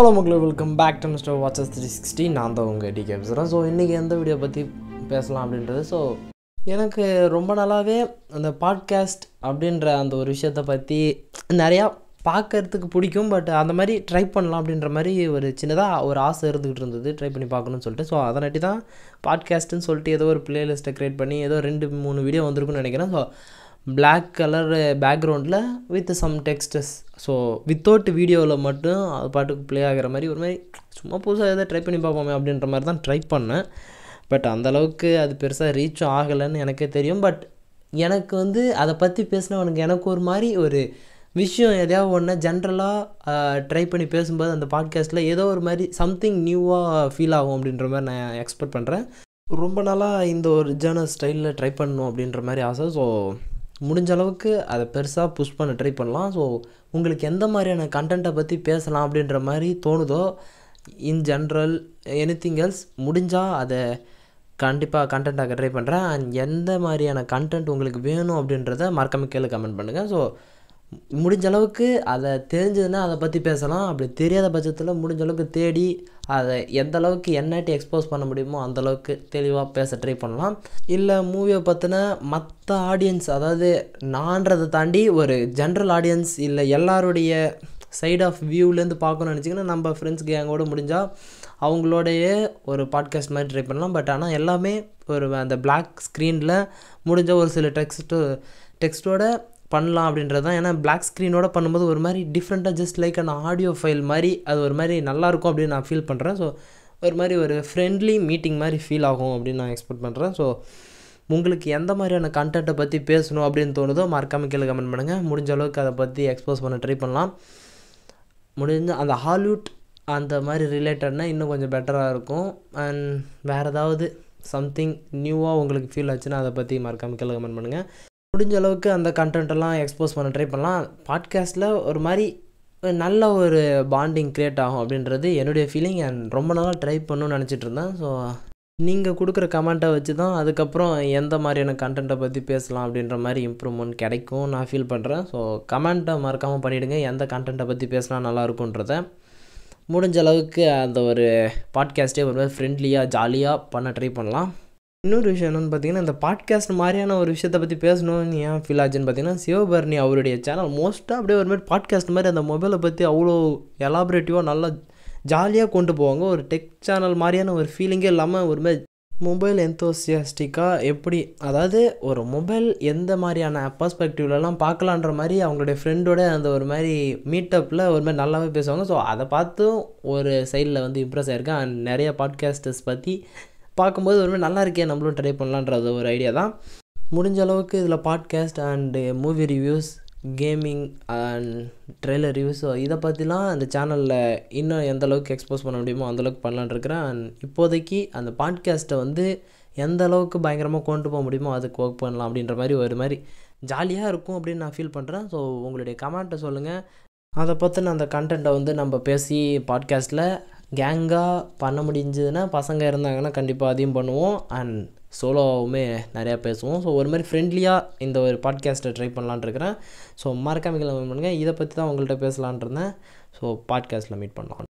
Hello மக்களே, welcome back to mister watches 360. நான் தான் உங்கள் டி கேப்ஸுறேன். ஸோ இன்றைக்கி எந்த வீடியோ பற்றி பேசலாம் அப்படின்றது. ஸோ எனக்கு ரொம்ப நாளாகவே அந்த பாட்காஸ்ட் அப்படின்ற அந்த ஒரு விஷயத்தை பற்றி நிறையா பார்க்கறதுக்கு பிடிக்கும். பட் அந்த மாதிரி ட்ரை பண்ணலாம் அப்படின்ற மாதிரி ஒரு சின்னதாக ஒரு ஆசை இருந்துக்கிட்டு இருந்தது, ட்ரை பண்ணி பார்க்கணுன்னு சொல்லிட்டு. ஸோ அதனாட்டி தான் பாட்காஸ்ட்டுன்னு சொல்லிட்டு ஏதோ ஒரு பிளேலிஸ்ட்டை க்ரியேட் பண்ணி ஏதோ 2-3 வீடியோ வந்திருக்குன்னு நினைக்கிறேன். ஸோ பிளாக் கலர் பேக்ரவுண்டில் with some texts, so without வீடியோவில் மட்டும் அது பாட்டுக்கு ப்ளே ஆகிற மாதிரி ஒரு மாதிரி சும்மா புதுசாக எதாவது ட்ரை பண்ணி பார்ப்போமே அப்படின்ற மாதிரி தான் ட்ரை பண்ணேன். பட் அந்தளவுக்கு அது பெருசாக ரீச்சும் ஆகலைன்னு எனக்கே தெரியும். பட் எனக்கு வந்து அதை பற்றி பேசினவனுக்கு எனக்கு ஒரு மாதிரி ஒரு விஷயம் எதையாவது ஒன்று ஜென்ரலாக ட்ரை பண்ணி பேசும்போது அந்த பாட்காஸ்ட்டில் ஏதோ ஒரு மாதிரி சம்திங் நியூவாக ஃபீல் ஆகும் அப்படின்ற மாதிரி நான் எக்ஸ்பெக்ட் பண்ணுறேன். ரொம்ப நாளாக இந்த ஒரு ஜேர்னல் ஸ்டைலில் ட்ரை பண்ணணும் அப்படின்ற மாதிரி ஆசை. ஸோ முடிஞ்ச அளவுக்கு அதை பெருசாக புஷ் பண்ண ட்ரை பண்ணலாம். ஸோ உங்களுக்கு எந்த மாதிரியான கண்டென்ட்டை பற்றி பேசலாம் அப்படின்ற மாதிரி தோணுதோ, இன் ஜென்ரல் எனிதிங் எல்ஸ், முடிஞ்சால் அதை கண்டிப்பாக கண்டென்ட்டாக ட்ரை பண்ணுறேன். அண்ட் எந்த மாதிரியான கண்டென்ட் உங்களுக்கு வேணும் அப்படின்றத மறக்காம கீழே கமெண்ட் பண்ணுங்கள். ஸோ முடிஞ்ச அளவுக்கு அதை தெரிஞ்சதுன்னா அதை பற்றி பேசலாம். அப்படி தெரியாத பட்சத்தில் முடிஞ்ச அளவுக்கு தேடி அதை எந்த அளவுக்கு என்னாட்டி எக்ஸ்போஸ் பண்ண முடியுமோ அந்தளவுக்கு தெளிவாக பேச ட்ரை பண்ணலாம். இல்லை மூவியை பற்றின மற்ற ஆடியன்ஸ், அதாவது நான்றதை தாண்டி ஒரு ஜென்ரல் ஆடியன்ஸ் இல்லை எல்லாருடைய சைட் ஆஃப் வியூலேருந்து பார்க்கணும்னு நினச்சிங்கன்னா நம்ம ஃப்ரெண்ட்ஸ் கேங்கோடு முடிஞ்சால் அவங்களோடைய ஒரு பாட்காஸ்ட் மாதிரி ட்ரை பண்ணலாம். பட் ஆனால் எல்லாமே ஒரு அந்த பிளாக் ஸ்க்ரீனில் முடிஞ்ச ஒரு சில டெக்ஸ்ட்டோட பண்ணலாம் அப்படின்றது தான். ஏன்னா பிளாக் ஸ்க்ரீனோட பண்ணும்போது ஒரு மாதிரி டிஃப்ரெண்ட்டாக ஜஸ்ட் லைக் அந்த ஆடியோ ஃபைல் மாதிரி அது ஒரு மாதிரி நல்லாயிருக்கும் அப்படின்னு நான் ஃபீல் பண்ணுறேன். ஸோ ஒரு மாதிரி ஒரு ஃப்ரெண்ட்லி மீட்டிங் மாதிரி ஃபீல் ஆகும் அப்படின்னு நான் எக்ஸ்பெக்ட் பண்ணுறேன். ஸோ உங்களுக்கு எந்த மாதிரியான கண்டென்ட்டை பற்றி பேசணும் அப்படின்னு தோணுதோ மறக்காமல் கீழே கமெண்ட் பண்ணுங்கள். முடிஞ்ச அளவுக்கு அதை பற்றி எக்ஸ்போஸ் பண்ண ட்ரை பண்ணலாம். முடிஞ்ச அந்த ஹாலிவுட் அந்த மாதிரி ரிலேட்டட்னா இன்னும் கொஞ்சம் பெட்டராக இருக்கும். அண்ட் வேறு ஏதாவது சம்திங் நியூவாக உங்களுக்கு ஃபீல் ஆச்சுன்னா அதை பற்றி மறக்காமல் கீழே கமெண்ட் பண்ணுங்கள். முடிஞ்ச அளவுக்கு அந்த கண்டென்ட்டெல்லாம் எக்ஸ்போஸ் பண்ண ட்ரை பண்ணலாம். பாட்காஸ்ட்டில் ஒரு மாதிரி நல்ல ஒரு பாண்டிங் க்ரியேட் ஆகும் அப்படின்றது என்னுடைய ஃபீலிங். அண்ட் ரொம்ப நாளாக ட்ரை பண்ணணும்னு நினச்சிட்டு இருந்தேன். ஸோ நீங்கள் கொடுக்குற கமெண்ட்டை வச்சு தான் அதுக்கப்புறம் எந்த மாதிரியான கண்டென்ட்டை பற்றி பேசலாம் அப்படின்ற மாதிரி இம்ப்ரூவ்மெண்ட் கிடைக்கும் நான் ஃபீல் பண்ணுறேன். ஸோ கமெண்ட்டை மறக்காமல் பண்ணிவிடுங்க, எந்த கண்டென்ட்டை பற்றி பேசினா நல்லாயிருக்குன்றத. முடிஞ்ச அளவுக்கு அந்த ஒரு பாட்காஸ்ட்டே ஒரு மாதிரி ஃப்ரெண்ட்லியாக ஜாலியாக பண்ண ட்ரை பண்ணலாம். இன்னொரு விஷயம் என்னென்னு பார்த்தீங்கன்னா, இந்த பாட்காஸ்ட் மாதிரியான ஒரு விஷயத்தை பற்றி பேசணும்னு ஏன் ஃபீல் ஆச்சுன்னு பார்த்தீங்கன்னா, சிவபரணி அவருடைய சேனல் மோஸ்ட்டாக அப்படியே ஒரு மாதிரி பாட்காஸ்ட் மாதிரி அந்த மொபைலை பற்றி அவ்வளோ எலாபரேட்டிவாக நல்லா ஜாலியாக கொண்டு போவாங்க. ஒரு டெக் சேனல் மாதிரியான ஒரு ஃபீலிங்கே இல்லாமல் ஒரு மாதிரி மொபைல் எந்தோசியாஸ்டிக்காக எப்படி, அதாவது ஒரு மொபைல் எந்த மாதிரியான பர்ஸ்பெக்டிவ்லலாம் பார்க்கலான்ற மாதிரி அவங்களுடைய ஃப்ரெண்டோட அந்த ஒரு மாதிரி மீட்டப்பில் ஒரு மாதிரி நல்லாவே பேசுவாங்க. ஸோ அதை பார்த்தும் ஒரு சைடில் வந்து இம்ப்ரெஸ் ஆகிருக்கேன். அண்ட் நிறைய பாட்காஸ்டர்ஸ் பற்றி பார்க்கும்போது ஒரு மாதிரி நல்லா இருக்கே, நம்மளும் ட்ரை பண்ணலான்றது ஒரு ஐடியா தான். முடிஞ்ச அளவுக்கு இதில் podcast and movie reviews, gaming and trailer reviews, so இதை பற்றிலாம் அந்த சேனலில் இன்னும் எந்த அளவுக்கு எக்ஸ்போஸ் பண்ண முடியுமோ அந்தளவுக்கு பண்ணலான்னு இருக்கிறேன். அண்ட் இப்போதைக்கு அந்த பாட்காஸ்ட்டை வந்து எந்த அளவுக்கு பயங்கரமாக கொண்டு போக முடியுமோ அதுக்கு ஒர்க் பண்ணலாம் அப்படின்ற மாதிரி ஒரு மாதிரி ஜாலியாக இருக்கும் அப்படின்னு நான் ஃபீல் பண்ணுறேன். ஸோ உங்களுடைய கமெண்ட்டை சொல்லுங்கள். அதை பற்றின அந்த கண்டென்ட்டை வந்து நம்ம பேசி பாட்காஸ்ட்டில் கேங்காக பண்ண முடிஞ்சதுன்னா, பசங்க இருந்தாங்கன்னா கண்டிப்பாக அதையும் பண்ணுவோம். அண்ட் சோலோவுமே நிறையா பேசுவோம். ஸோ ஒரு மாதிரி ஃப்ரெண்ட்லியாக இந்த ஒரு பாட்காஸ்ட்டை ட்ரை பண்ணலான்னு இருக்கிறேன். ஸோ மறக்காம கமெண்ட் பண்ணுங்கள். இதை பற்றி தான் உங்கள்கிட்ட பேசலான் இருந்தேன். ஸோ பாட்காஸ்ட்டில் மீட் பண்ணலாம்.